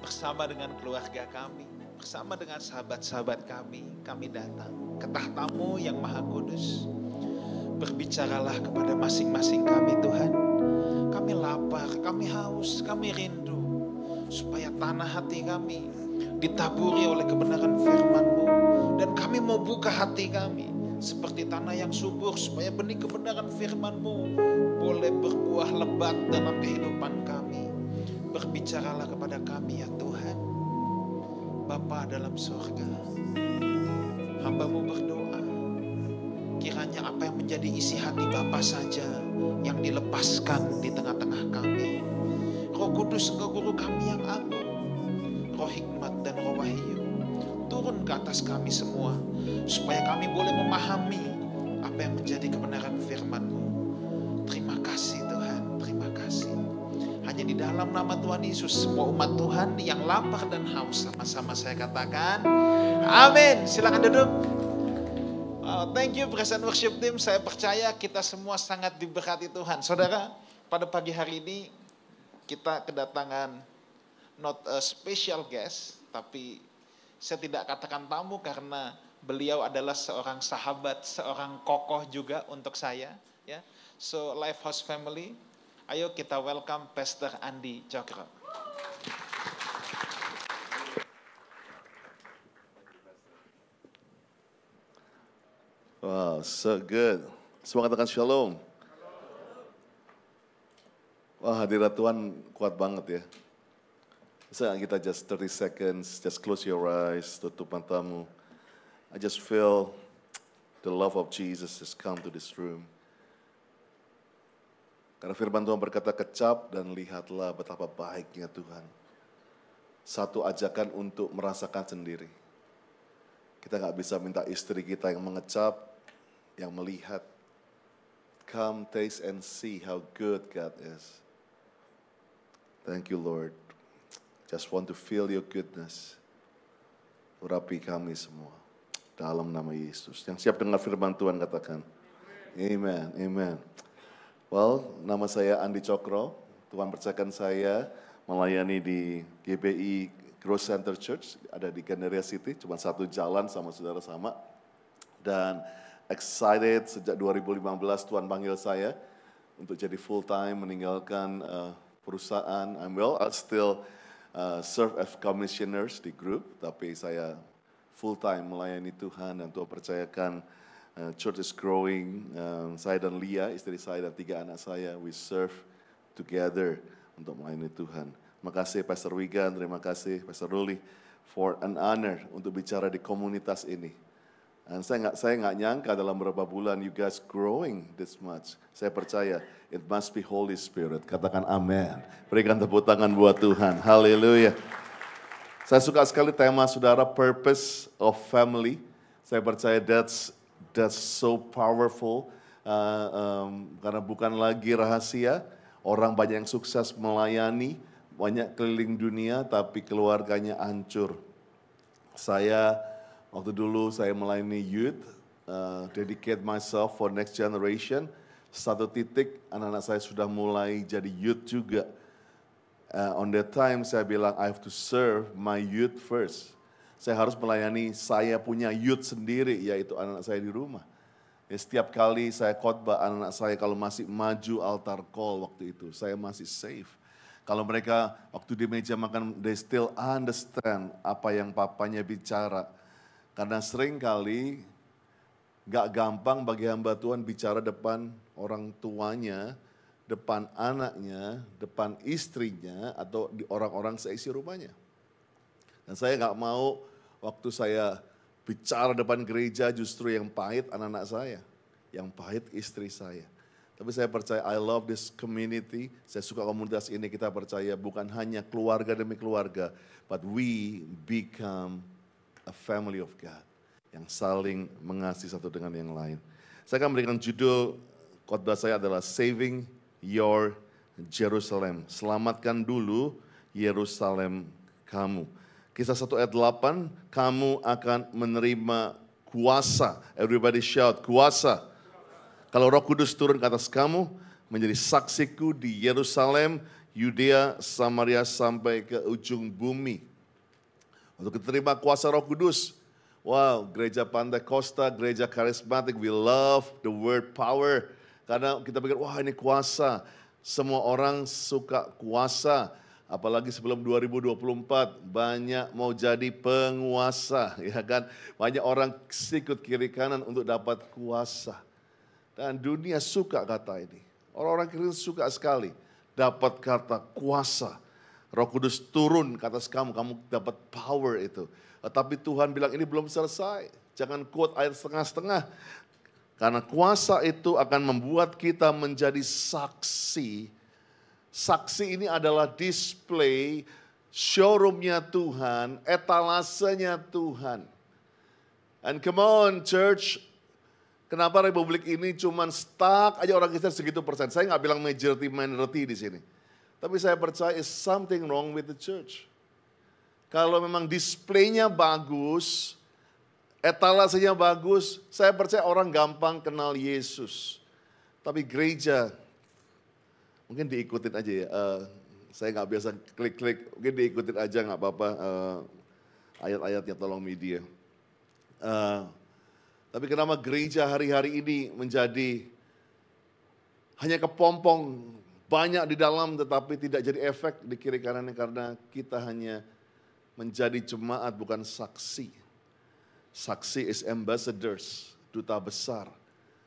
bersama dengan keluarga kami, bersama dengan sahabat-sahabat kami datang ke tahta-Mu yang Maha Kudus. Berbicaralah kepada masing-masing kami Tuhan. Kami lapar, kami haus, kami rindu, supaya tanah hati kami ditaburi oleh kebenaran firman-Mu. Dan kami mau buka hati kami seperti tanah yang subur, supaya benih kebenaran firman-Mu boleh berbuah lebat dalam kehidupan kami. Berbicaralah kepada kami ya Tuhan. Bapa dalam surga, hamba-Mu berdoa, kiranya apa yang menjadi isi hati Bapa saja yang dilepaskan di tengah-tengah kami. Roh Kudus, Engkau guru kami yang agung, roh hikmat dan roh wahyu, turun ke atas kami semua, supaya kami boleh memahami apa yang menjadi kebenaran firman-Mu. Terima kasih Tuhan, terima kasih. Hanya di dalam nama Tuhan Yesus, semua umat Tuhan yang lapar dan haus, sama-sama saya katakan, amin. Silakan duduk. Thank you Praise and Worship Team. Saya percaya kita semua sangat diberkati Tuhan. Saudara, pada pagi hari ini kita kedatangan not a special guest, tapi saya tidak katakan tamu karena beliau adalah seorang sahabat, seorang kokoh juga untuk saya. Ya, so Lifehouse Family, ayo kita welcome Pastor Andi Cokro. Wow, so good. Semua katakan shalom. Wah, hadirat Tuhan kuat banget ya. Bisa kita just 30 seconds, just close your eyes, tutup matamu. I just feel the love of Jesus has come to this room. Karena firman Tuhan berkata, kecap dan lihatlah betapa baiknya Tuhan. Satu ajakan untuk merasakan sendiri. Kita gak bisa minta istri kita yang mengecap, yang melihat. Come, taste and see how good God is. Thank you Lord. Just want to feel your goodness. Urapi kami semua. Dalam nama Yesus. Yang siap dengar firman Tuhan katakan. Amen, amen. Well, nama saya Andi Cokro. Tuhan percayakan saya melayani di GBI Growth Center Church. Ada di Gandaria City. Cuma satu jalan sama saudara sama. Dan excited sejak 2015 Tuhan panggil saya untuk jadi full time meninggalkan perusahaan. I'll still serve as commissioners di grup, tapi saya full time melayani Tuhan dan Tuhan percayakan church is growing. Saya dan Lia, istri saya dan 3 anak saya, we serve together untuk melayani Tuhan. Terima kasih Pastor Wigan, terima kasih Pastor Ruli for an honor untuk bicara di komunitas ini. Dan saya nggak nyangka dalam beberapa bulan you guys growing this much. Saya percaya it must be Holy Spirit. Katakan amin. Berikan tepuk tangan buat Tuhan. Haleluya. Saya suka sekali tema saudara, purpose of family. Saya percaya that's so powerful. Karena bukan lagi rahasia. Orang banyak yang sukses melayani, banyak keliling dunia, tapi keluarganya hancur. Waktu dulu saya melayani youth, dedicate myself for next generation. Satu titik anak-anak saya sudah mulai jadi youth juga. On that time saya bilang I have to serve my youth first. Saya harus melayani saya punya youth sendiri, yaitu anak-anak saya di rumah. Ya, setiap kali saya khotbah anak-anak saya kalau masih maju altar call waktu itu, saya masih safe. Kalau mereka waktu di meja makan, they still understand apa yang papanya bicara. Karena sering kali gak gampang bagi hamba Tuhan bicara depan orang tuanya, depan anaknya, depan istrinya, atau di orang-orang seisi rumahnya. Dan saya gak mau waktu saya bicara depan gereja justru yang pahit anak-anak saya, yang pahit istri saya. Tapi saya percaya I love this community, saya suka komunitas ini, kita percaya bukan hanya keluarga demi keluarga, but we become a family of God yang saling mengasihi satu dengan yang lain. Saya akan memberikan judul khotbah saya adalah Saving Your Jerusalem. Selamatkan dulu Yerusalem kamu. Kisah 1 ayat 8, kamu akan menerima kuasa. Everybody shout, kuasa. Kalau Roh Kudus turun ke atas kamu, menjadi saksiku di Yerusalem, Yudea, Samaria sampai ke ujung bumi. Untuk terima kuasa Roh Kudus. Wow, gereja Pantai Costa, gereja karismatik, we love the word power. Karena kita pikir, wah ini kuasa. Semua orang suka kuasa. Apalagi sebelum 2024, banyak mau jadi penguasa. Ya kan? Banyak orang sikut kiri kanan untuk dapat kuasa. Dan dunia suka kata ini. Orang-orang Kristen suka sekali dapat kata kuasa. Roh Kudus turun ke atas kamu dapat power itu. Tapi Tuhan bilang ini belum selesai. Jangan quote ayat setengah-setengah. Karena kuasa itu akan membuat kita menjadi saksi. Saksi ini adalah display showroomnya Tuhan, etalasenya Tuhan. And come on church, kenapa Republik ini cuma stuck aja orang Kristen segitu persen. Saya nggak bilang majority minority di sini. Tapi saya percaya is something wrong with the church. Kalau memang displaynya bagus, etalasenya bagus, saya percaya orang gampang kenal Yesus. Tapi gereja, mungkin diikutin aja ya. Saya nggak biasa klik-klik, mungkin diikutin aja nggak apa-apa ayat-ayatnya, tolong media. Tapi kenapa gereja hari-hari ini menjadi hanya kepompong, banyak di dalam tetapi tidak jadi efek di kiri kanannya karena kita hanya menjadi jemaat bukan saksi. Saksi is ambassadors, duta besar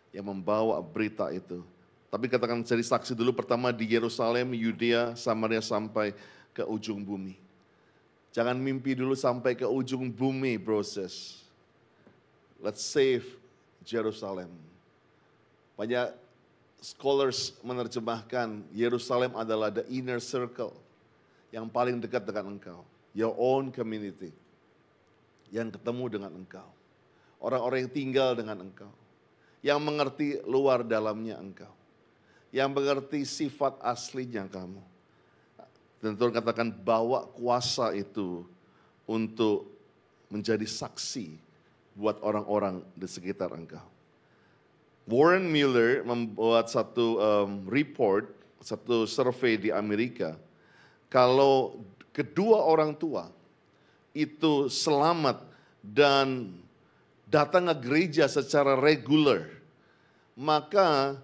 yang membawa berita itu. Tapi katakan jadi saksi dulu pertama di Yerusalem, Yudea, Samaria sampai ke ujung bumi. Jangan mimpi dulu sampai ke ujung bumi, proses. Let's save Jerusalem. Banyak scholars menerjemahkan Yerusalem adalah the inner circle yang paling dekat dengan engkau. Your own community yang ketemu dengan engkau. Orang-orang yang tinggal dengan engkau. Yang mengerti luar dalamnya engkau. Yang mengerti sifat aslinya kamu. Dan Tuhan katakan bawa kuasa itu untuk menjadi saksi buat orang-orang di sekitar engkau. Warren Miller membuat satu report, satu survei di Amerika. Kalau kedua orang tua itu selamat dan datang ke gereja secara reguler, maka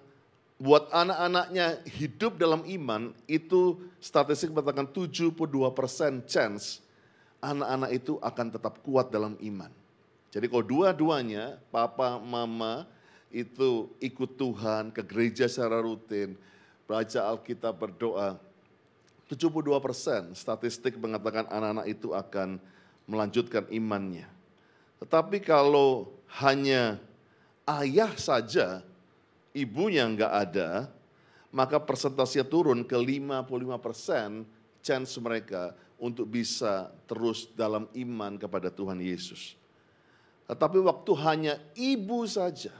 buat anak-anaknya hidup dalam iman, itu statistik mengatakan 72% chance anak-anak itu akan tetap kuat dalam iman. Jadi kalau dua-duanya, papa, mama, itu ikut Tuhan, ke gereja secara rutin, baca Alkitab, berdoa, 72% statistik mengatakan anak-anak itu akan melanjutkan imannya. Tetapi kalau hanya ayah saja, ibunya nggak ada, maka persentasenya turun ke 55% chance mereka untuk bisa terus dalam iman kepada Tuhan Yesus. Tetapi waktu hanya ibu saja,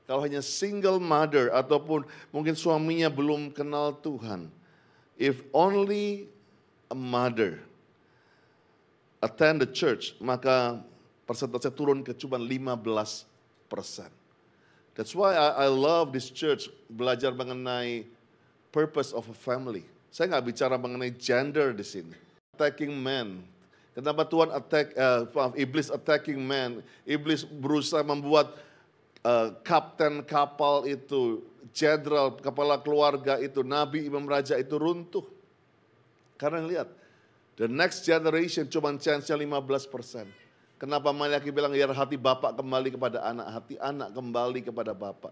kalau hanya single mother ataupun mungkin suaminya belum kenal Tuhan, if only a mother attend the church, maka persentase turun ke cuma 15%. That's why I love this church, belajar mengenai purpose of a family. Saya nggak bicara mengenai gender di sini. Attacking men. Kenapa Tuhan iblis attacking men? Iblis berusaha membuat kapten kapal itu, jenderal, kepala keluarga itu, nabi, imam, raja itu runtuh. Karena lihat, the next generation cuma chance-nya 15%. Kenapa Malaki bilang, ya hati bapak kembali kepada anak, hati anak kembali kepada bapak.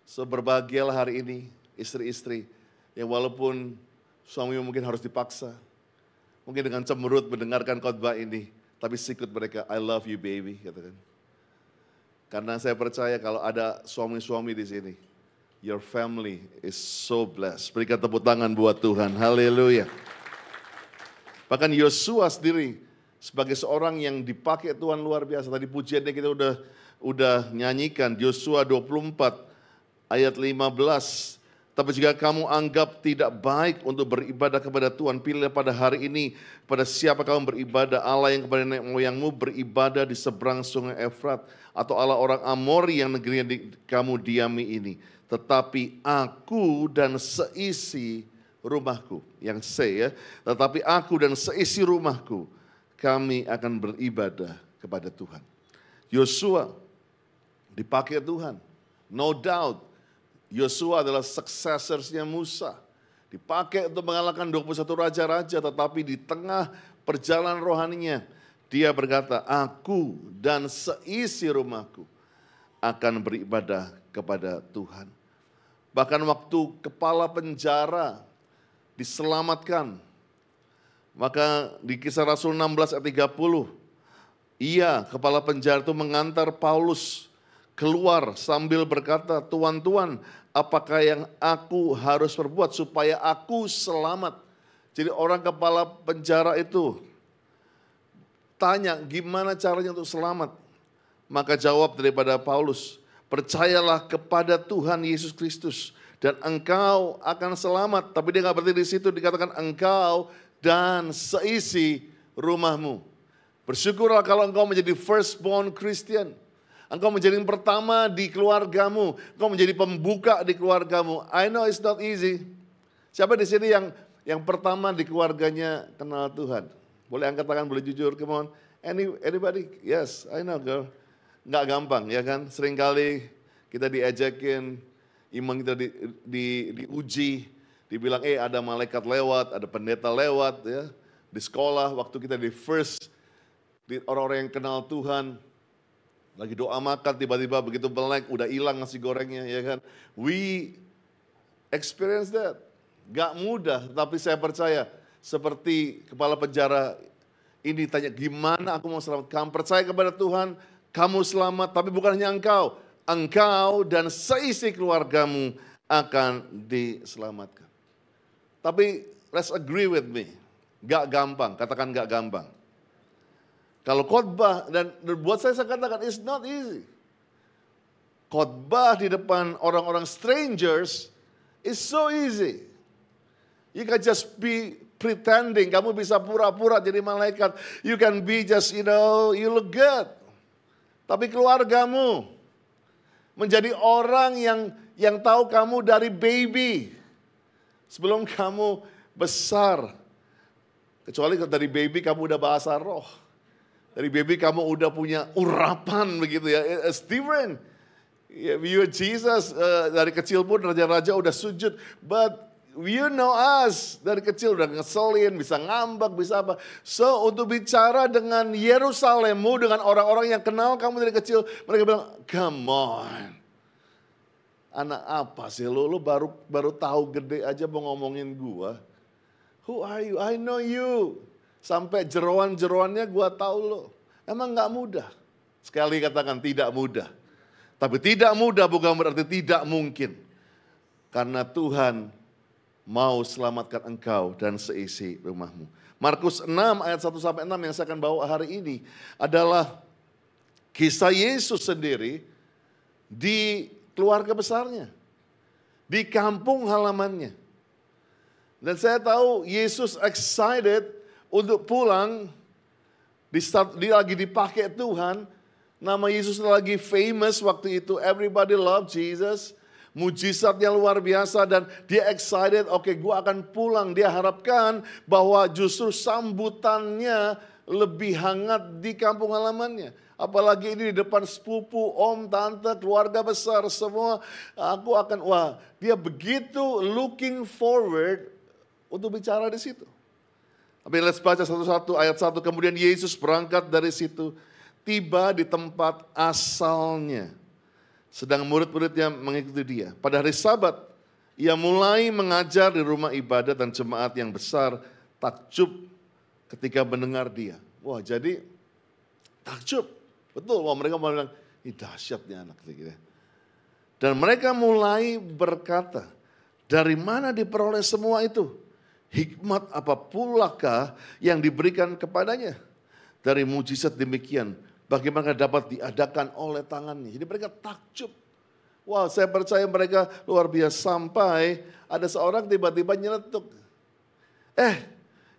So berbahagialah hari ini istri-istri yang walaupun suamimu mungkin harus dipaksa, mungkin dengan cemberut mendengarkan khotbah ini, tapi sikut mereka, I love you baby, katakan. Karena saya percaya kalau ada suami-suami di sini, your family is so blessed. Berikan tepuk tangan buat Tuhan, haleluya. Bahkan Yosua sendiri sebagai seorang yang dipakai Tuhan luar biasa. Tadi pujiannya kita udah nyanyikan, Yosua 24 ayat 15. Tapi jika kamu anggap tidak baik untuk beribadah kepada Tuhan, pilih pada hari ini pada siapa kamu beribadah, Allah yang kepada nenek moyangmu beribadah di seberang sungai Efrat, atau Allah orang Amori yang negerinya kamu diami ini. Tetapi aku dan seisi rumahku. Yang C ya, tetapi aku dan seisi rumahku, kami akan beribadah kepada Tuhan. Yosua dipakai Tuhan. No doubt, Yosua adalah successors-nya Musa. Dipakai untuk mengalahkan 21 raja-raja, tetapi di tengah perjalanan rohaninya, dia berkata, aku dan seisi rumahku akan beribadah kepada Tuhan. Bahkan waktu kepala penjara diselamatkan, maka di Kisah Rasul 16 ayat 30, kepala penjara itu mengantar Paulus keluar sambil berkata, Tuan, apakah yang aku harus perbuat supaya aku selamat? Jadi orang kepala penjara itu tanya, gimana caranya untuk selamat? Maka jawab daripada Paulus, percayalah kepada Tuhan Yesus Kristus dan engkau akan selamat. Tapi dia nggak berhenti di situ, dikatakan engkau dan seisi rumahmu. Bersyukurlah kalau engkau menjadi firstborn Christian. Engkau menjadi yang pertama di keluargamu. Engkau menjadi pembuka di keluargamu. I know it's not easy. Siapa di sini yang pertama di keluarganya kenal Tuhan? Boleh angkat tangan, boleh jujur, come on. Anybody? Yes, I know girl. Nggak gampang ya kan, seringkali kita diejekin, iman kita diuji, dibilang ada malaikat lewat, ada pendeta lewat ya. Di sekolah waktu kita di first, orang-orang yang kenal Tuhan, lagi doa makan tiba-tiba begitu melek, udah hilang nasi gorengnya ya kan. We experience that, gak mudah, tapi saya percaya seperti kepala penjara ini tanya, gimana aku mau selamat? Kamu percaya kepada Tuhan, kamu selamat, tapi bukan hanya engkau dan seisi keluargamu akan diselamatkan. Tapi let's agree with me, gak gampang, katakan gak gampang. Kalau khotbah, dan buat saya katakan it's not easy. Khotbah di depan orang-orang strangers is so easy. You can just be pretending, kamu bisa pura-pura jadi malaikat. You can be just, you look good. Tapi keluargamu menjadi orang yang tahu kamu dari baby. Sebelum kamu besar. Kecuali dari baby kamu udah bahasa roh. Dari baby kamu udah punya urapan begitu ya. It's different. You Jesus dari kecil pun raja-raja udah sujud. But you know us, dari kecil udah ngeselin, bisa ngambek, bisa apa. So untuk bicara dengan Yerusalemmu, dengan orang-orang yang kenal kamu dari kecil, mereka bilang, come on. Anak apa sih lu baru tahu gede aja mau ngomongin gua. Who are you? I know you. Sampai jeroan-jeroannya gua tahu lo. Emang gak mudah. Sekali katakan tidak mudah. Tapi tidak mudah bukan berarti tidak mungkin. Karena Tuhan mau selamatkan engkau dan seisi rumahmu. Markus 6 ayat 1-6 yang saya akan bawa hari ini adalah kisah Yesus sendiri di keluarga besarnya. Di kampung halamannya. Dan saya tahu Yesus excited untuk pulang. Dia lagi dipakai Tuhan. Nama Yesus lagi famous waktu itu. Everybody love Jesus. Mujizatnya luar biasa dan dia excited, oke, gue akan pulang. Dia harapkan bahwa justru sambutannya lebih hangat di kampung halamannya. Apalagi ini di depan sepupu, om, tante, keluarga besar semua. Dia begitu looking forward untuk bicara di situ. Tapi let's baca satu-satu ayat 1. Kemudian Yesus berangkat dari situ, tiba di tempat asalnya. Sedang murid-muridnya mengikuti dia. Pada hari Sabat, ia mulai mengajar di rumah ibadat dan jemaat yang besar takjub ketika mendengar dia. Wah, jadi takjub. Betul, mereka mau bilang, ini dahsyat nih anak. Dan mereka mulai berkata, dari mana diperoleh semua itu? Hikmat apa pulakah yang diberikan kepadanya? Dari mujizat demikian, bagaimana dapat diadakan oleh tangannya. Jadi mereka takjub. Wah, saya percaya mereka luar biasa sampai ada seorang tiba-tiba nyeletuk.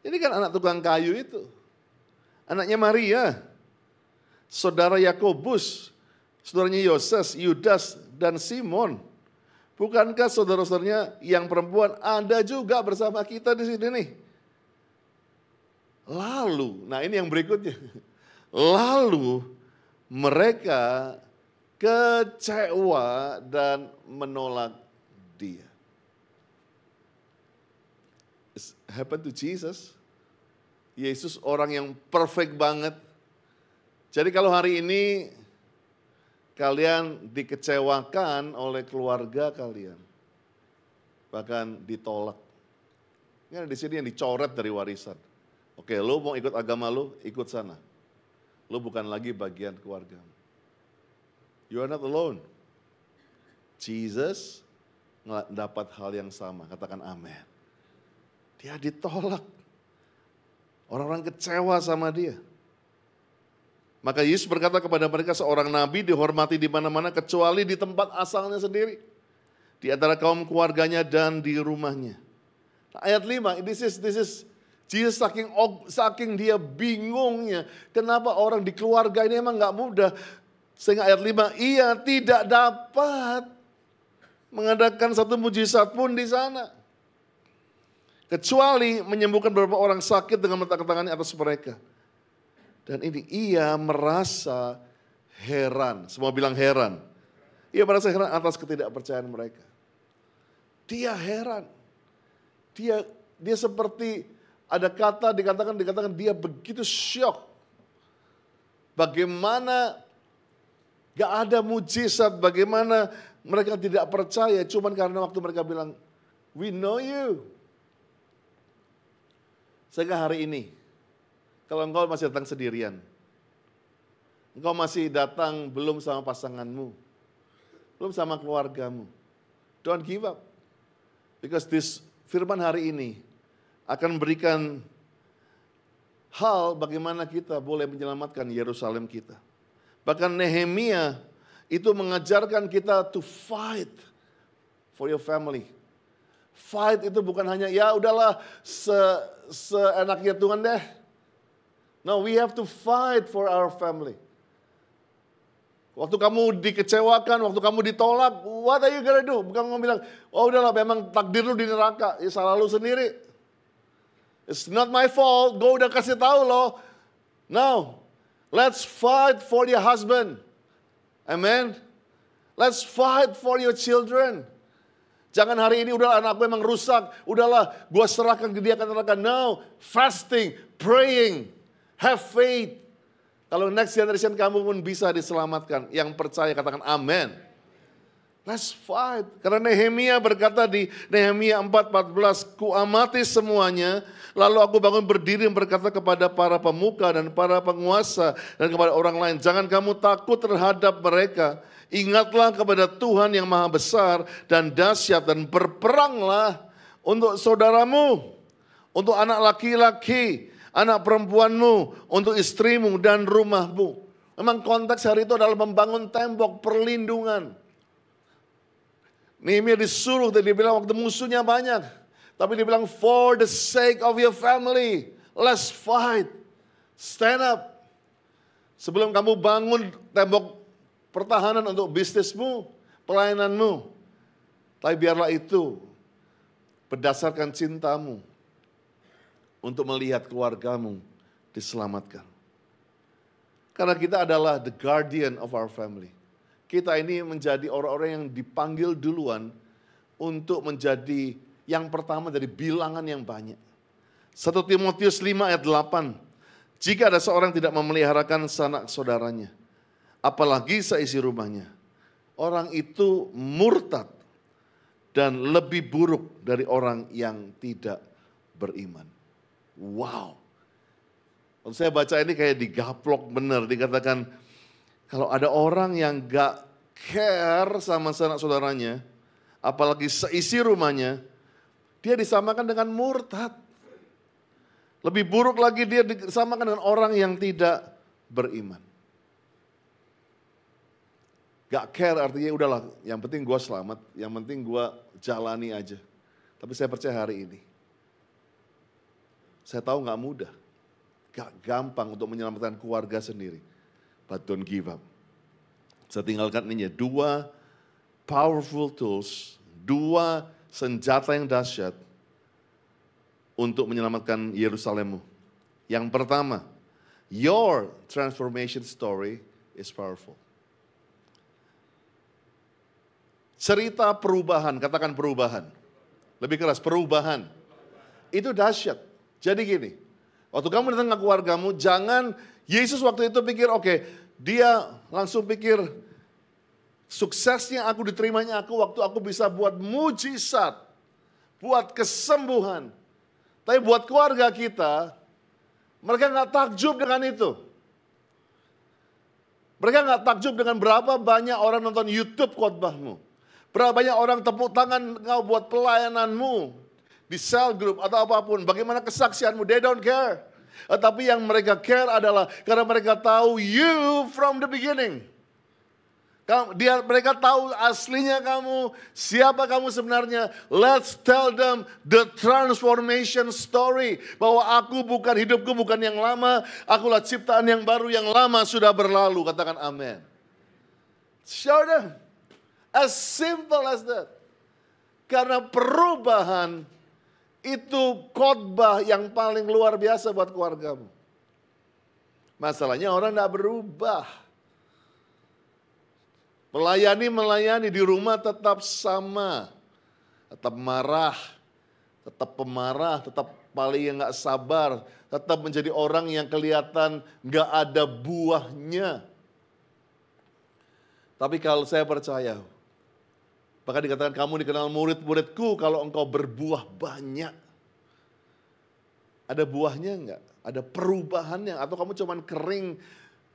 Ini kan anak tukang kayu itu. Anaknya Maria. Saudara Yakobus. Saudaranya Yoses, Yudas, dan Simon. Bukankah saudara-saudaranya yang perempuan ada juga bersama kita di sini nih? Lalu, nah ini yang berikutnya. Lalu mereka kecewa dan menolak dia. It happened to Jesus. Yesus orang yang perfect banget. Jadi kalau hari ini kalian dikecewakan oleh keluarga kalian, bahkan ditolak. Ini di sini yang dicoret dari warisan. Oke, lu mau ikut agama lu, ikut sana. Lu bukan lagi bagian keluarga. You are not alone. Jesus dapat hal yang sama, katakan amin. Dia ditolak. Orang-orang kecewa sama dia. Maka Yesus berkata kepada mereka, seorang nabi dihormati di mana-mana kecuali di tempat asalnya sendiri. Di antara kaum keluarganya dan di rumahnya. Nah, ayat 5, this is Jesus saking dia bingungnya. Kenapa orang di keluarga ini emang gak mudah. Sehingga ayat 5, ia tidak dapat mengadakan satu mujizat pun di sana. Kecuali menyembuhkan beberapa orang sakit dengan meletakkan tangannya atas mereka. Dan ini ia merasa heran. Semua bilang heran. Ia merasa heran atas ketidakpercayaan mereka. Dia heran. Dia seperti ada kata dikatakan dia begitu syok. Bagaimana gak ada mujizat, bagaimana mereka tidak percaya. Cuman karena waktu mereka bilang, we know you. Sehingga hari ini, kalau engkau masih datang sendirian, engkau masih datang belum sama pasanganmu, belum sama keluargamu, don't give up. Because this firman hari ini akan memberikan hal bagaimana kita boleh menyelamatkan Yerusalem kita. Bahkan Nehemia itu mengajarkan kita to fight for your family. Fight itu bukan hanya ya udahlah seenaknya Tuhan deh. No, we have to fight for our family. Waktu kamu dikecewakan, waktu kamu ditolak, what are you gonna do? Bukan kamu bilang, oh udahlah memang takdir lu di neraka, ya salah lu sendiri. It's not my fault, gue udah kasih tahu loh. No, let's fight for your husband. Amen. Let's fight for your children. Jangan hari ini udahlah anakku memang rusak, udahlah gue serahkan ke dia ke neraka. No, fasting, praying, have faith. Kalau next generation kamu pun bisa diselamatkan. Yang percaya katakan amen. Let's fight. Karena Nehemia berkata di Nehemia 4:14, ku amati semuanya, lalu aku bangun berdiri dan berkata kepada para pemuka dan para penguasa dan kepada orang lain, jangan kamu takut terhadap mereka. Ingatlah kepada Tuhan yang maha besar dan dahsyat dan berperanglah untuk saudaramu, untuk anak laki-laki, anak perempuanmu, untuk istrimu dan rumahmu. Memang konteks hari itu adalah membangun tembok perlindungan. Nehemia disuruh dan dia bilang waktu musuhnya banyak. Tapi dia bilang for the sake of your family, let's fight. Stand up. Sebelum kamu bangun tembok pertahanan untuk bisnismu, pelayananmu. Tapi biarlah itu berdasarkan cintamu untuk melihat keluargamu diselamatkan. Karena kita adalah the guardian of our family. Kita ini menjadi orang-orang yang dipanggil duluan untuk menjadi yang pertama dari bilangan yang banyak. 1 Timotius 5 ayat 8. Jika ada seorang tidak memeliharakan sanak saudaranya, apalagi seisi rumahnya, orang itu murtad dan lebih buruk dari orang yang tidak beriman. Wow. Kalau saya baca ini kayak digaplok bener, dikatakan kalau ada orang yang gak care sama sanak saudaranya, apalagi seisi rumahnya, dia disamakan dengan murtad. Lebih buruk lagi dia disamakan dengan orang yang tidak beriman. Gak care artinya udahlah, yang penting gue selamat, yang penting gue jalani aja. Tapi saya percaya hari ini, saya tahu gak mudah, gak gampang untuk menyelamatkan keluarga sendiri. But don't give up. Saya tinggalkan ini 2 powerful tools, 2 senjata yang dahsyat untuk menyelamatkan Yerusalemmu. Yang pertama, your transformation story is powerful. Cerita perubahan, katakan perubahan. Lebih keras, perubahan. Itu dahsyat. Jadi gini, waktu kamu datang ke keluargamu, jangan Yesus waktu itu pikir, oke, dia langsung pikir, suksesnya aku, diterimanya aku, waktu aku bisa buat mujizat, buat kesembuhan. Tapi buat keluarga kita, mereka nggak takjub dengan itu. Mereka nggak takjub dengan berapa banyak orang nonton YouTube khotbahmu. Berapa banyak orang tepuk tangan kau buat pelayananmu di cell group atau apapun. Bagaimana kesaksianmu, they don't care. Tapi yang mereka care adalah karena mereka tahu you from the beginning. Mereka tahu aslinya kamu, siapa kamu sebenarnya. Let's tell them the transformation story. Bahwa hidupku bukan yang lama, akulah ciptaan yang baru, yang lama sudah berlalu. Katakan amin. Show them. As simple as that. Karena perubahan itu khotbah yang paling luar biasa buat keluargamu. Masalahnya orang tidak berubah. Melayani di rumah tetap sama. Tetap marah, tetap pemarah, tetap paling yang gak sabar. Tetap menjadi orang yang kelihatan gak ada buahnya. Tapi kalau saya percaya, bahkan dikatakan kamu dikenal murid-muridku kalau engkau berbuah banyak. Ada buahnya enggak? Ada perubahannya? Atau kamu cuman kering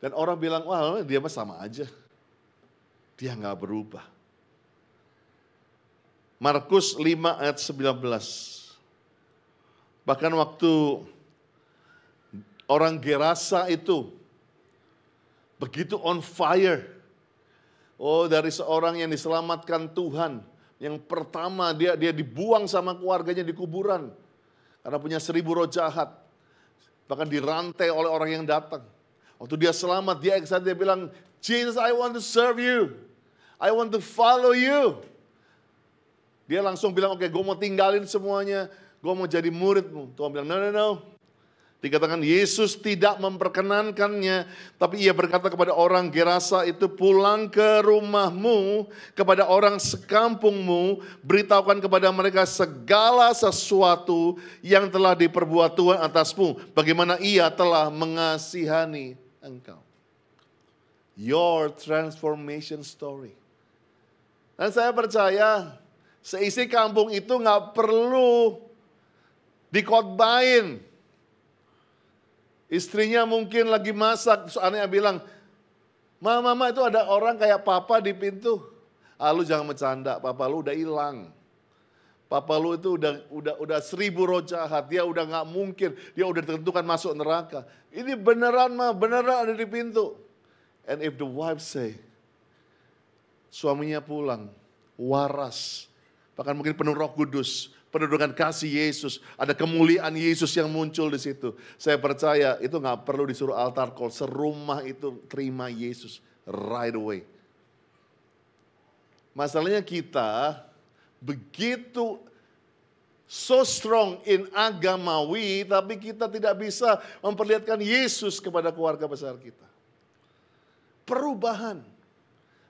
dan orang bilang, wah dia mah sama aja. Dia enggak berubah. Markus 5 ayat 19. Bahkan waktu orang Gerasa itu begitu on fire. Oh, dari seorang yang diselamatkan Tuhan. Yang pertama dia dibuang sama keluarganya di kuburan. Karena punya 1000 roh jahat. Bahkan dirantai oleh orang yang datang. Waktu dia selamat, dia excited, dia bilang, Jesus, I want to serve you. I want to follow you. Dia langsung bilang, oke, gue mau tinggalin semuanya. Gue mau jadi muridmu. Tuhan bilang, no. Dikatakan Yesus tidak memperkenankannya. Tapi ia berkata kepada orang Gerasa itu, pulang ke rumahmu, kepada orang sekampungmu, beritahukan kepada mereka segala sesuatu yang telah diperbuat Tuhan atasmu. Bagaimana ia telah mengasihani engkau. Your transformation story. Dan saya percaya seisi kampung itu gak perlu dikhotbahin. Istrinya mungkin lagi masak, terus anaknya bilang, Mama itu ada orang kayak papa di pintu. Lu jangan bercanda, papa lu udah hilang. Papa lu itu udah 1000 roh jahat, dia udah gak mungkin, dia udah ditentukan masuk neraka. Ini beneran beneran ada di pintu. And if the wife say, suaminya pulang, waras, bahkan mungkin penuh Roh Kudus, penuh dengan kasih Yesus, ada kemuliaan Yesus yang muncul di situ. Saya percaya itu nggak perlu disuruh altar call, serumah itu terima Yesus right away. Masalahnya kita begitu so strong in agamawi, tapi kita tidak bisa memperlihatkan Yesus kepada keluarga besar kita. Perubahan.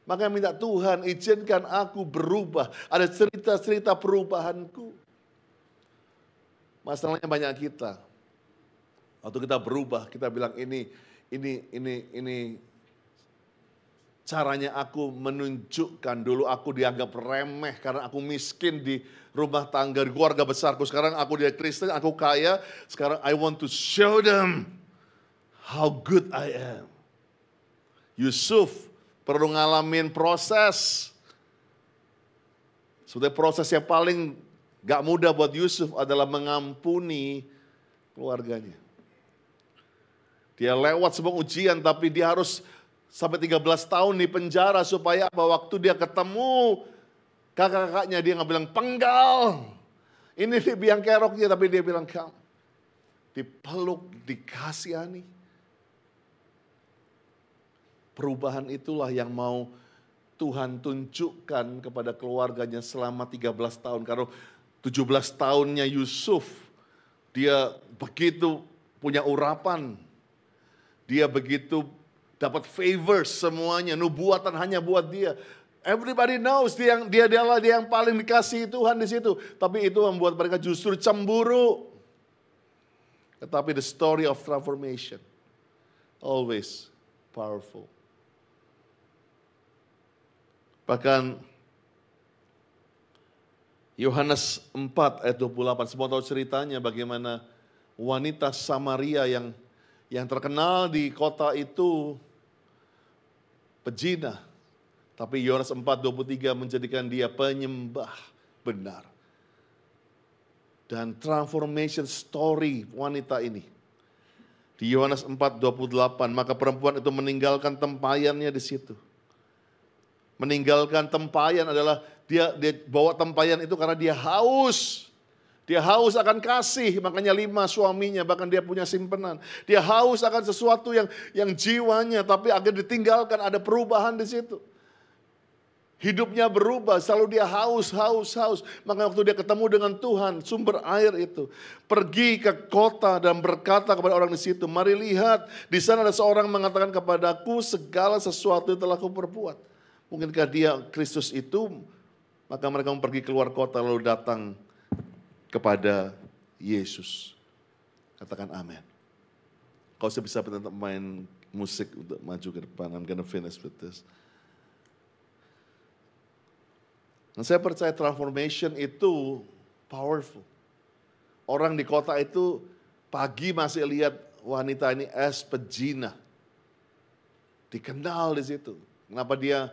Maka minta Tuhan izinkan aku berubah. Ada cerita-cerita perubahanku. Masalahnya banyak kita. Waktu kita berubah, kita bilang ini caranya aku menunjukkan. Dulu aku dianggap remeh karena aku miskin di rumah tangga, di keluarga besarku. Sekarang aku dia Kristen, aku kaya. Sekarang I want to show them how good I am. Yusuf perlu ngalamin proses. Sebetulnya proses yang paling gak mudah buat Yusuf adalah mengampuni keluarganya. Dia lewat semua ujian tapi dia harus sampai 13 tahun di penjara supaya waktu dia ketemu kakak-kakaknya dia gak bilang penggal. Ini di biang keroknya tapi dia bilang kamu. Dipeluk, dikasihani. Perubahan itulah yang mau Tuhan tunjukkan kepada keluarganya selama 13 tahun. Karena 17 tahunnya Yusuf, dia begitu punya urapan. Dia begitu dapat favor semuanya, nubuatan hanya buat dia. Everybody knows dia adalah dia yang paling dikasihi Tuhan di situ. Tapi itu membuat mereka justru cemburu. Tetapi the story of transformation always powerful. Bahkan Yohanes 4 ayat 28, semua tahu ceritanya bagaimana wanita Samaria yang terkenal di kota itu pezina. Tapi Yohanes 4:23 menjadikan dia penyembah benar. Dan transformation story wanita ini. Di Yohanes 4:28, maka perempuan itu meninggalkan tempayannya di situ. Meninggalkan tempayan adalah dia bawa tempayan itu karena dia haus. Dia haus akan kasih, makanya 5 suaminya, bahkan dia punya simpenan. Dia haus akan sesuatu yang jiwanya, tapi agar ditinggalkan, ada perubahan di situ. Hidupnya berubah, selalu dia haus. Maka waktu dia ketemu dengan Tuhan, sumber air itu, pergi ke kota dan berkata kepada orang di situ, mari lihat, di sana ada seorang mengatakan kepadaku, segala sesuatu yang telah aku perbuat. Mungkinkah dia Kristus itu? Maka mereka pergi keluar kota lalu datang kepada Yesus. Katakan amin. Kau bisa main musik untuk maju ke depan. I'm gonna finish with this. Dan saya percaya transformation itu powerful. Orang di kota itu pagi masih lihat wanita ini as pezina. Dikenal di situ. Kenapa dia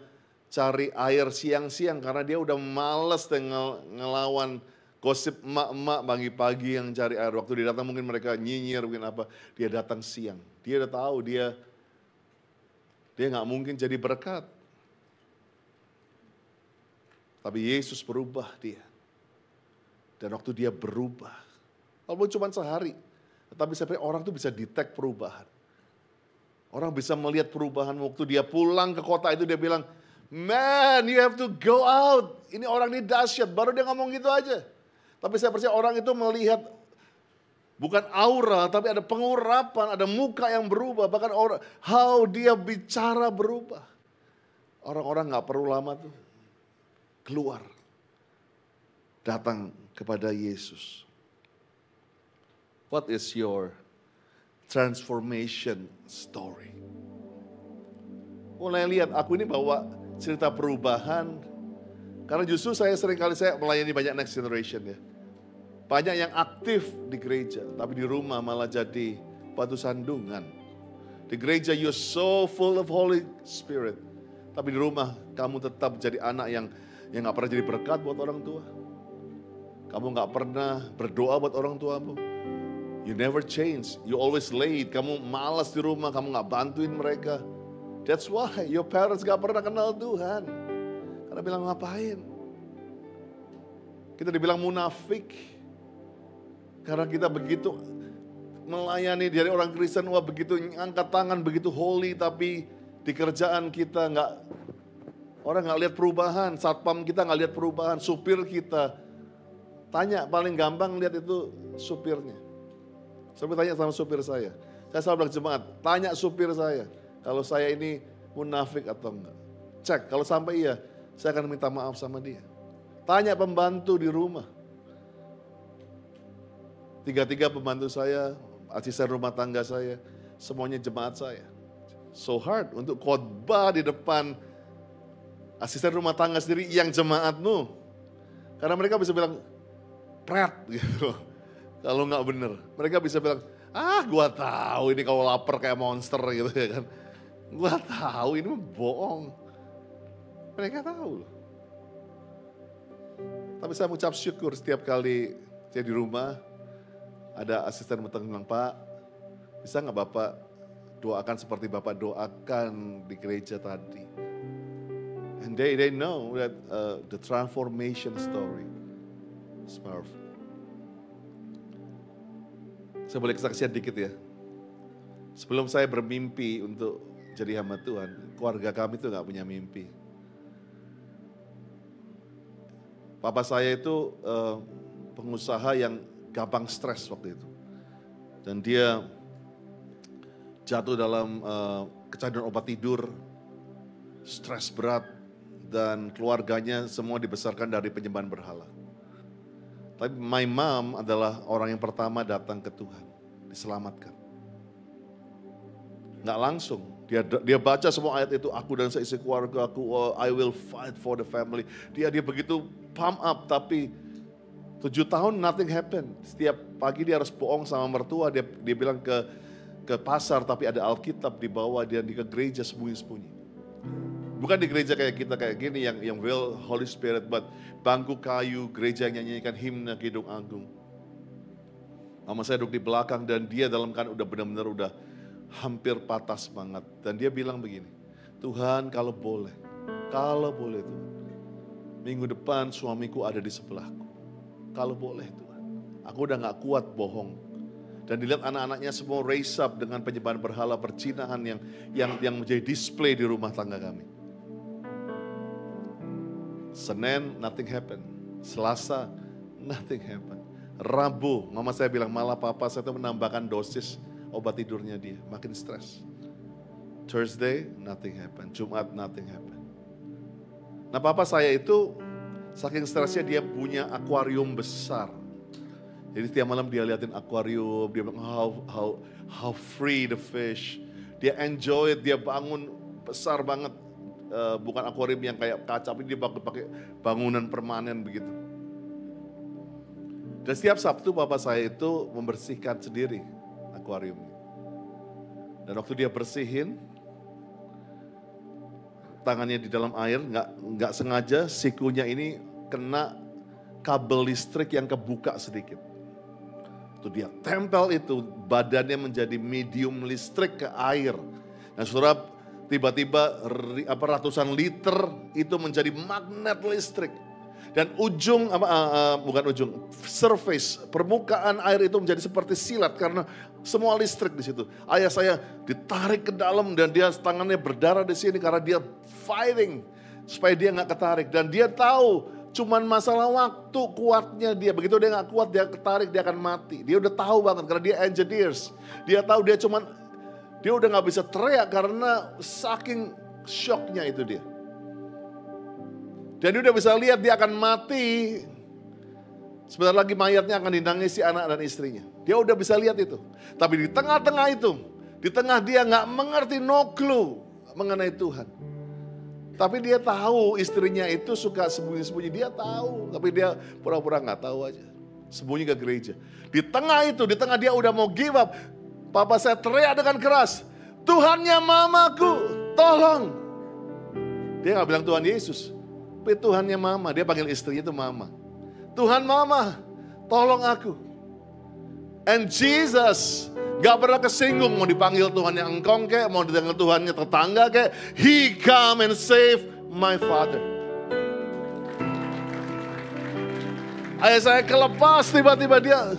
cari air siang-siang? Karena dia udah males ngelawan gosip emak-emak pagi-pagi yang cari air. Waktu dia datang mungkin mereka nyinyir, mungkin apa. Dia datang siang. Dia udah tahu dia nggak mungkin jadi berkat. Tapi Yesus berubah dia. Dan waktu dia berubah, walaupun cuma sehari, tapi sampai orang tuh bisa detect perubahan. Orang bisa melihat perubahan waktu dia pulang ke kota itu, dia bilang, man, you have to go out. Ini orang ini dahsyat, baru dia ngomong gitu aja. Tapi saya percaya orang itu melihat bukan aura, tapi ada pengurapan, ada muka yang berubah. Bahkan how dia bicara berubah. Orang-orang gak perlu lama tuh keluar, datang kepada Yesus. What is your transformation story? Mulai lihat, aku ini bawa cerita perubahan, karena justru saya melayani banyak next generation ya. Banyak yang aktif di gereja, tapi di rumah malah jadi batu sandungan. Di gereja you're so full of Holy Spirit, tapi di rumah kamu tetap jadi anak yang gak pernah jadi berkat buat orang tua. Kamu gak pernah berdoa buat orang tuamu. You never change, you always late. Kamu malas di rumah, kamu gak bantuin mereka. That's why your parents gak pernah kenal Tuhan. Karena bilang ngapain? Kita dibilang munafik. Karena kita begitu melayani dari orang Kristen, wah begitu angkat tangan, begitu holy, tapi di kerjaan kita orang nggak lihat perubahan, satpam kita nggak lihat perubahan, supir kita. Tanya paling gampang lihat itu supirnya. Saya tanya sama supir saya selalu bilang jemaat, tanya supir saya, kalau saya ini munafik atau enggak. Cek, kalau sampai iya, saya akan minta maaf sama dia. Tanya pembantu di rumah. 3 pembantu saya, asisten rumah tangga saya, semuanya jemaat saya. So hard untuk khotbah di depan asisten rumah tangga sendiri yang jemaatmu. Karena mereka bisa bilang, pret gitu. Kalau nggak bener. Mereka bisa bilang, gua tahu ini kalau lapar kayak monster gitu ya kan. Gua tahu ini bohong. Mereka tahu loh. Tapi saya mengucap syukur setiap kali saya di rumah, ada asisten rumah tangga bilang, Pak, bisa nggak Bapak doakan seperti Bapak doakan di gereja tadi? And they know that the transformation story is powerful. Saya boleh kesaksian dikit ya. Sebelum saya bermimpi untuk jadi hamba Tuhan, keluarga kami tuh nggak punya mimpi. Papa saya itu pengusaha yang gampang stres waktu itu. Dan dia jatuh dalam kecanduan obat tidur, stres berat, dan keluarganya semua dibesarkan dari penyembahan berhala. Tapi my mom adalah orang yang pertama datang ke Tuhan, diselamatkan. Nggak langsung, dia baca semua ayat itu, aku dan seisi keluarga aku, I will fight for the family. Dia begitu pump up, tapi 7 tahun nothing happen. Setiap pagi dia harus bohong sama mertua, dia bilang ke pasar, tapi ada Alkitab di bawah, dia ke gereja sembunyi-sembunyi. Bukan di gereja kayak kita kayak gini yang well Holy Spirit, but bangku kayu, gereja yang nyanyikan himne Kidung Agung. Mama saya duduk di belakang dan dia dalam kan udah benar-benar udah hampir patah semangat. Dan dia bilang begini, Tuhan kalau boleh Tuhan, minggu depan suamiku ada di sebelahku. Kalau boleh Tuhan, aku udah gak kuat bohong. Dan dilihat anak-anaknya semua raise up dengan penyembahan berhala, perzinahan yang menjadi display di rumah tangga kami. Senin, nothing happen. Selasa, nothing happen. Rabu, mama saya bilang malah papa saya itu menambahkan dosis obat tidurnya dia, makin stres. Thursday, nothing happen. Jumat, nothing happen. Nah papa saya itu saking stresnya dia punya akuarium besar. Jadi tiap malam dia liatin akuarium, dia bilang how free the fish. Dia enjoy it, dia bangun besar banget. Bukan akuarium yang kayak kaca, tapi dia pakai bangunan permanen begitu. Dan setiap Sabtu papa saya itu membersihkan sendiri akuarium. Dan waktu dia bersihin, tangannya di dalam air, nggak sengaja sikunya ini kena kabel listrik yang kebuka sedikit. Waktu dia tempel itu, badannya menjadi medium listrik ke air. Nah saudara, tiba-tiba ratusan liter itu menjadi magnet listrik. Dan surface, permukaan air itu menjadi seperti silat karena semua listrik di situ. Ayah saya ditarik ke dalam dan dia tangannya berdarah di sini karena dia fighting supaya dia nggak ketarik. Dan dia tahu cuman masalah waktu kuatnya dia. Begitu dia nggak kuat, dia ketarik, dia akan mati. Dia udah tahu banget karena dia engineers. Dia tahu dia udah nggak bisa teriak karena saking shocknya itu dia. Dan dia udah bisa lihat dia akan mati. Sebentar lagi mayatnya akan dinangisi anak dan istrinya. Dia udah bisa lihat itu. Tapi di tengah-tengah itu, di tengah dia nggak mengerti, no clue mengenai Tuhan. Tapi dia tahu istrinya itu suka sembunyi-sembunyi. Dia tahu, tapi dia pura-pura nggak tahu aja. Sembunyi ke gereja. Di tengah itu, di tengah dia udah mau give up. Papa saya teriak dengan keras, Tuhannya mamaku, tolong. Dia nggak bilang Tuhan Yesus. Tapi Tuhannya mama, dia panggil istrinya itu mama. Tuhan mama, tolong aku. And Jesus gak pernah kesinggung mau dipanggil Tuhan yang engkong kek, mau dipanggil Tuhannya tetangga kek. He come and save my father. Ayah saya kelepas tiba-tiba dia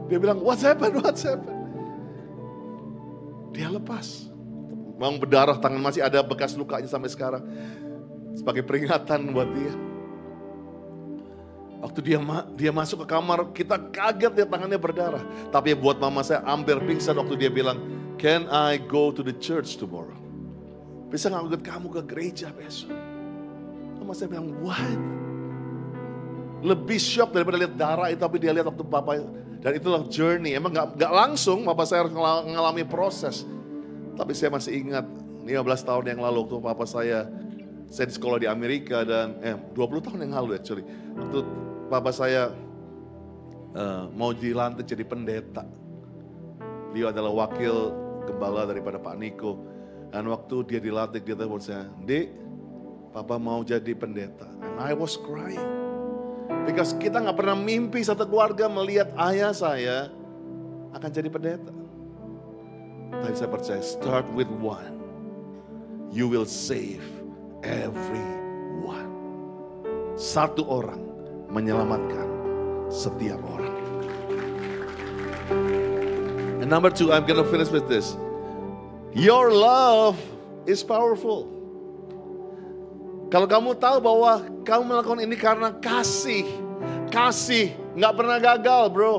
bilang what's happened. Dia lepas. Memang berdarah, tangan masih ada bekas lukanya sampai sekarang. Sebagai peringatan buat dia. Waktu dia masuk ke kamar, kita kaget dia tangannya berdarah. Tapi buat mama saya hampir pingsan waktu dia bilang, can I go to the church tomorrow? Bisa gak ikut kamu ke gereja besok? Mama saya bilang, what? Lebih shock daripada lihat darah itu, tapi dia lihat waktu papa. Dan itulah journey, emang gak langsung papa saya harus mengalami proses. Tapi saya masih ingat 15 tahun yang lalu waktu papa saya di sekolah di Amerika dan 20 tahun yang lalu actually. Waktu papa saya mau dilantik jadi pendeta. Beliau adalah wakil gembala daripada Pak Niko. Dan waktu dia dilantik dia telepon saya, Dek, papa mau jadi pendeta. And I was crying. Because kita gak pernah mimpi satu keluarga melihat ayah saya akan jadi pendeta. Tapi saya percaya, start with one. You will save everyone. Satu orang menyelamatkan setiap orang. And number 2, I'm gonna finish with this. Your love is powerful. Kalau kamu tahu bahwa kamu melakukan ini karena kasih. Kasih, nggak pernah gagal bro.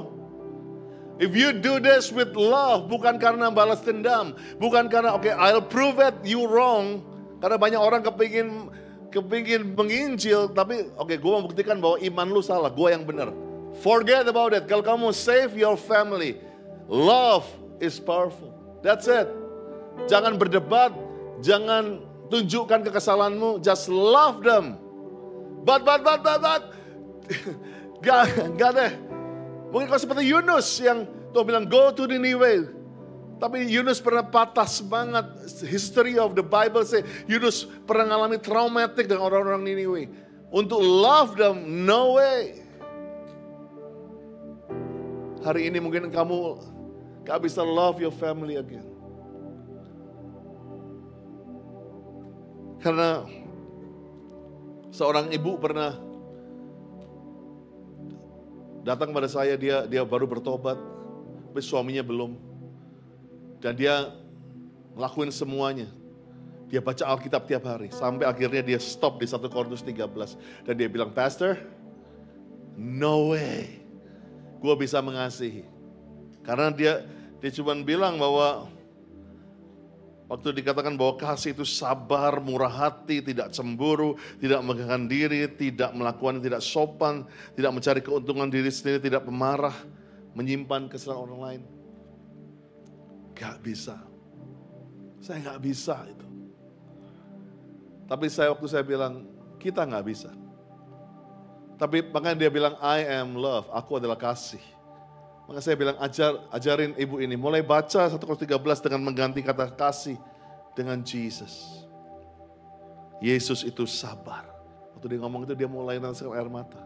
If you do this with love, bukan karena balas dendam. Bukan karena, okay, I'll prove it you wrong. Karena banyak orang kepingin menginjil, tapi okay, gue mau buktikan bahwa iman lu salah, gue yang benar. Forget about it. Kalau kamu save your family, love is powerful. That's it. Jangan berdebat, jangan tunjukkan kekesalanmu, just love them. But. Gak deh. Mungkin kalau seperti Yunus yang Tuhan bilang go to Nineveh. Tapi Yunus pernah patah semangat. History of the Bible say Yunus pernah mengalami traumatik dengan orang-orang Nineveh. Untuk love them, no way. Hari ini mungkin kamu gak bisa love your family again. Karena seorang ibu pernah datang pada saya, dia baru bertobat, tapi suaminya belum. Dan dia ngelakuin semuanya. Dia baca Alkitab tiap hari, sampai akhirnya dia stop di 1 Korintus 13. Dan dia bilang, Pastor, no way, gue bisa mengasihi. Karena dia cuma bilang bahwa waktu dikatakan bahwa kasih itu sabar, murah hati, tidak cemburu, tidak megahkan diri, tidak melakukan yang tidak sopan, tidak mencari keuntungan diri sendiri, tidak pemarah, menyimpan kesalahan orang lain. Gak bisa. Saya gak bisa itu. Tapi waktu saya bilang, kita gak bisa. Tapi makanya dia bilang, I am love, aku adalah kasih. Maka saya bilang, ajarin ibu ini, mulai baca 1 Korintus 13 dengan mengganti kata kasih dengan Jesus. Yesus itu sabar. Waktu dia ngomong itu dia mulai meneteskan air mata.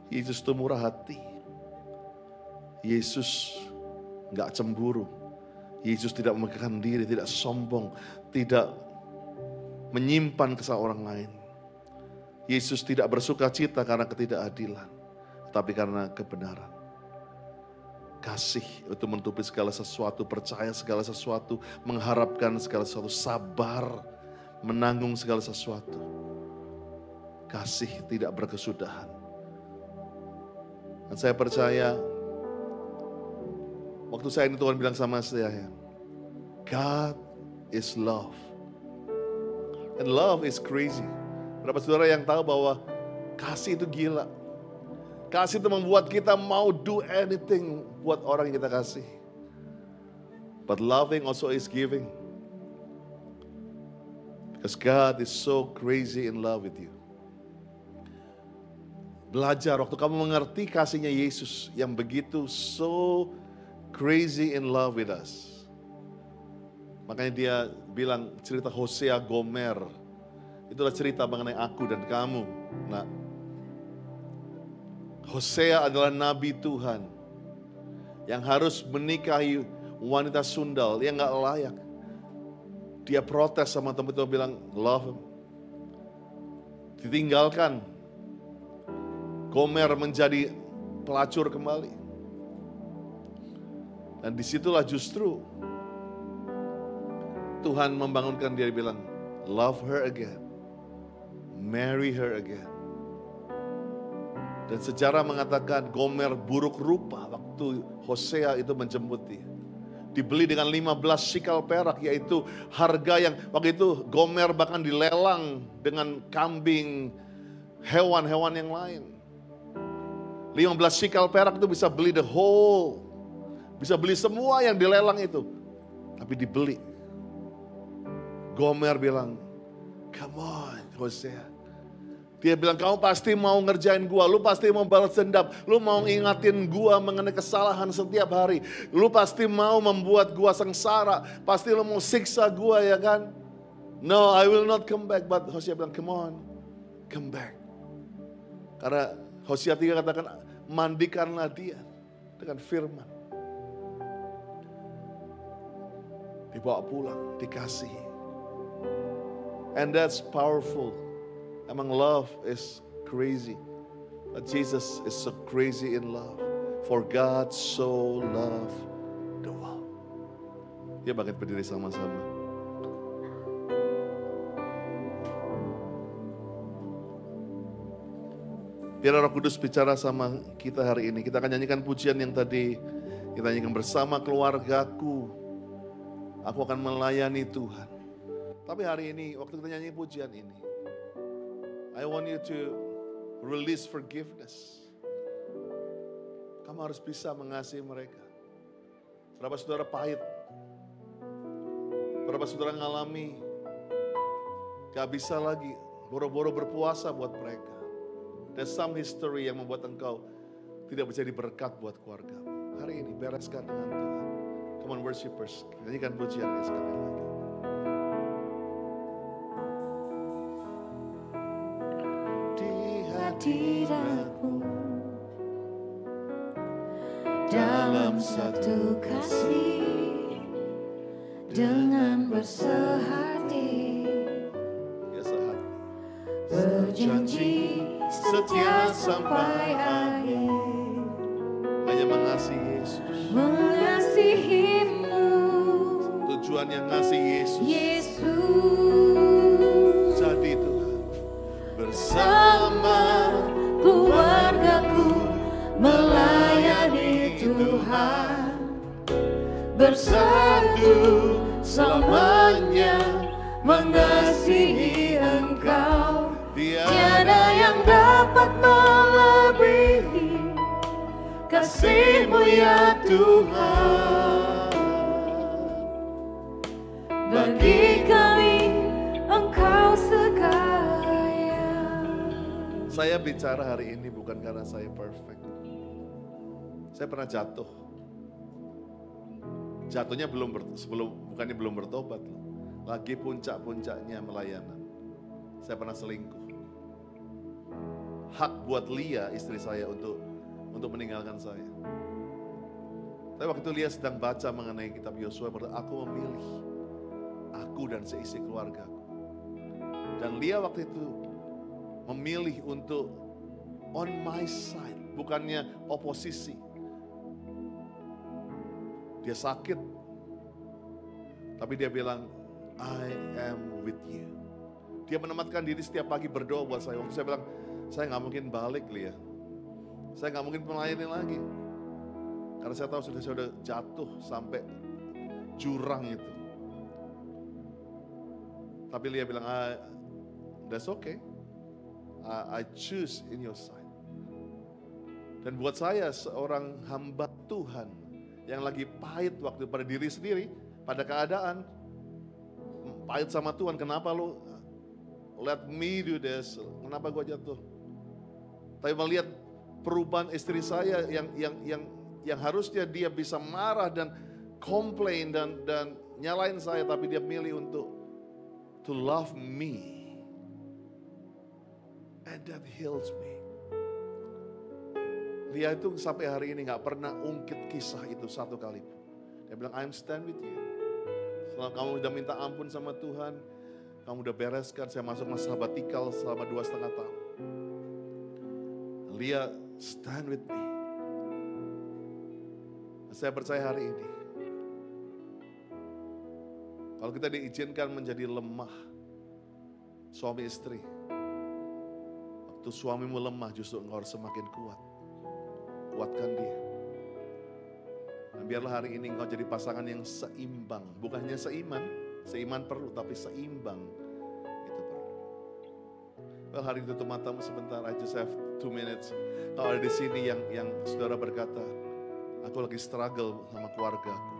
Yesus itu murah hati. Yesus gak cemburu. Yesus tidak memegahkan diri, tidak sombong, tidak menyimpan kesalahan orang lain. Yesus tidak bersuka cita karena ketidakadilan, tapi karena kebenaran. Kasih itu menutupi segala sesuatu, percaya segala sesuatu, mengharapkan segala sesuatu, sabar, menanggung segala sesuatu. Kasih tidak berkesudahan. Dan saya percaya, waktu saya ini Tuhan bilang sama saya, God is love. And love is crazy. Berapa saudara yang tahu bahwa kasih itu gila. Kasih itu membuat kita mau do anything buat orang yang kita kasih. But loving also is giving. Because God is so crazy in love with you. Belajar waktu kamu mengerti kasihnya Yesus yang begitu so crazy in love with us. Makanya dia bilang cerita Hosea Gomer. Itulah cerita mengenai aku dan kamu. Nah, Hosea adalah nabi Tuhan yang harus menikahi wanita sundal yang gak layak. Dia protes sama teman-teman bilang, love him. Ditinggalkan. Gomer menjadi pelacur kembali. Dan disitulah justru Tuhan membangunkan dia bilang, love her again. Marry her again. Dan sejarah mengatakan Gomer buruk rupa waktu Hosea itu menjemput dia. Dibeli dengan 15 shikal perak, yaitu harga yang waktu itu Gomer bahkan dilelang dengan kambing, hewan-hewan yang lain. 15 shikal perak itu bisa beli the whole, bisa beli semua yang dilelang itu. Tapi dibeli. Gomer bilang, come on Hosea. Dia bilang, kamu pasti mau ngerjain gua, lu pasti mau balas dendam, lu mau ingatin gua mengenai kesalahan setiap hari, lu pasti mau membuat gua sengsara, pasti lu mau siksa gua ya kan? No, I will not come back. But Hosea bilang, come on, come back. Karena Hosea 3 katakan, mandikanlah dia dengan firman. Dibawa pulang, dikasihi. And that's powerful. Emang love is crazy. But Jesus is so crazy in love. For God so loved the world. Ya bangkit berdiri sama-sama. Biar Roh Kudus bicara sama kita hari ini. Kita akan nyanyikan pujian yang tadi kita nyanyikan bersama keluargaku. Aku akan melayani Tuhan. Tapi hari ini, waktu kita nyanyi pujian ini, I want you to release forgiveness. Kamu harus bisa mengasihi mereka. Berapa saudara pahit? Berapa saudara ngalami gak bisa lagi boro-boro berpuasa buat mereka. There's some history yang membuat engkau tidak bisa diberkat buat keluarga. Hari ini bereskan dengan Tuhan. Come on worshipers, nyanyikan pujian ini sekali lagi. Di hadiratmu dalam satu kasih dengan bersehati berjanji setia sampai akhir, hanya mengasihi Yesus. mengasihimu Tujuannya ngasih Yesus. Yesus. Jadi Tuhan bersama Keluargaku melayani Tuhan, bersatu selamanya mengasihi Engkau. Tiada yang dapat melebihi kasih-Mu ya Tuhan. Bagi kami Engkau sekaya. saya bicara hari ini bukan karena saya perfect. Saya pernah jatuh. Jatuhnya bukannya belum bertobat. Lagi puncak-puncaknya melayanan. Saya pernah selingkuh. Hak buat Lia, istri saya, untuk meninggalkan saya. Tapi waktu itu Lia sedang baca mengenai kitab Yosua, aku memilih aku dan seisi keluargaku. Dan Lia waktu itu memilih untuk on my side, bukannya oposisi. Dia sakit, tapi dia bilang, I am with you. Dia menematkan diri setiap pagi berdoa buat saya. Waktu saya bilang, saya gak mungkin balik Lia. Saya gak mungkin melayani lagi. Karena saya tahu saya sudah jatuh sampai jurang itu. Tapi Lia bilang, that's okay. I choose in your side. Dan buat saya seorang hamba Tuhan yang lagi pahit waktu pada diri sendiri, pada keadaan, pahit sama Tuhan, kenapa lu let me do this, kenapa gua jatuh. Tapi melihat perubahan istri saya yang harusnya dia bisa marah dan komplain dan nyalain saya, tapi dia milih untuk to love me. And that heals me. Dia itu sampai hari ini gak pernah ungkit kisah itu satu kali pun. Dia bilang, I'm stand with you. Setelah kamu udah minta ampun sama Tuhan, kamu udah bereskan, saya masuk masa sabatikal selama 2,5 tahun. Lia stand with me. Saya percaya hari ini, kalau kita diizinkan menjadi lemah, suami istri, waktu suamimu lemah justru engkau harus semakin kuat. Kuatkan dia. Dan biarlah hari ini engkau jadi pasangan yang seimbang. Bukan hanya seiman perlu, tapi seimbang itu perlu. Well, hari ini tutup matamu sebentar, I just have 2 minutes. Kalau ada di sini yang saudara berkata, aku lagi struggle sama keluargaku.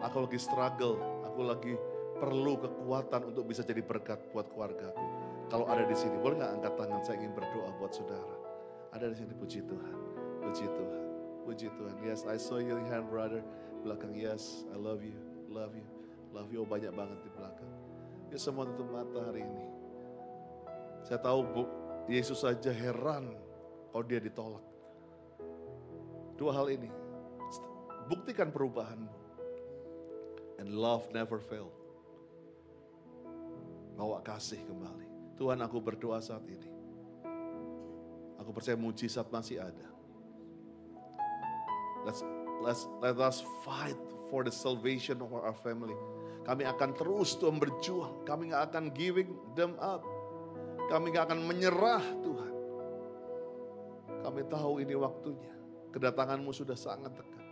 Aku lagi struggle, aku lagi perlu kekuatan untuk bisa jadi berkat buat keluargaku. Kalau ada di sini, boleh gak angkat tangan, saya ingin berdoa buat saudara. Ada di sini, puji Tuhan. Puji Tuhan, puji Tuhan. Yes, I saw your hand, brother. Belakang, yes, I love you, love you, love you. Oh, banyak banget di belakang. Yuk semua tutup mata hari ini. Saya tahu Yesus saja heran kalau dia ditolak. 2 hal ini, buktikan perubahanmu. And love never fail. Bawa kasih kembali. Tuhan, aku berdoa saat ini. Aku percaya mujizat masih ada. Let us fight for the salvation of our family. Kami akan terus Tuhan berjuang. Kami gak akan giving them up. Kami gak akan menyerah Tuhan. Kami tahu ini waktunya. Kedatangan-Mu sudah sangat dekat.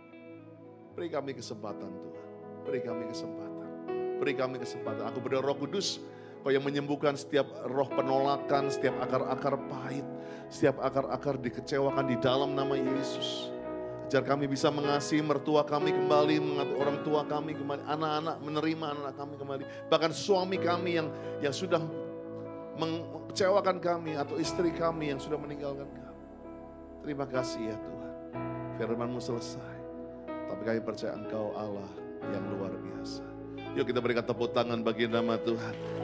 Beri kami kesempatan Tuhan. Beri kami kesempatan. Beri kami kesempatan. Aku berdoa Roh Kudus, Kau yang menyembuhkan setiap roh penolakan, setiap akar-akar pahit, setiap akar-akar dikecewakan di dalam nama Yesus. Ajar kami bisa mengasihi mertua kami kembali, mengasihi orang tua kami kembali, anak-anak menerima anak kami kembali. Bahkan suami kami yang sudah mengecewakan kami atau istri kami yang sudah meninggalkan kami. Terima kasih ya Tuhan. Firman-Mu selesai. Tapi kami percaya Engkau Allah yang luar biasa. Yuk kita berikan tepuk tangan bagi nama Tuhan.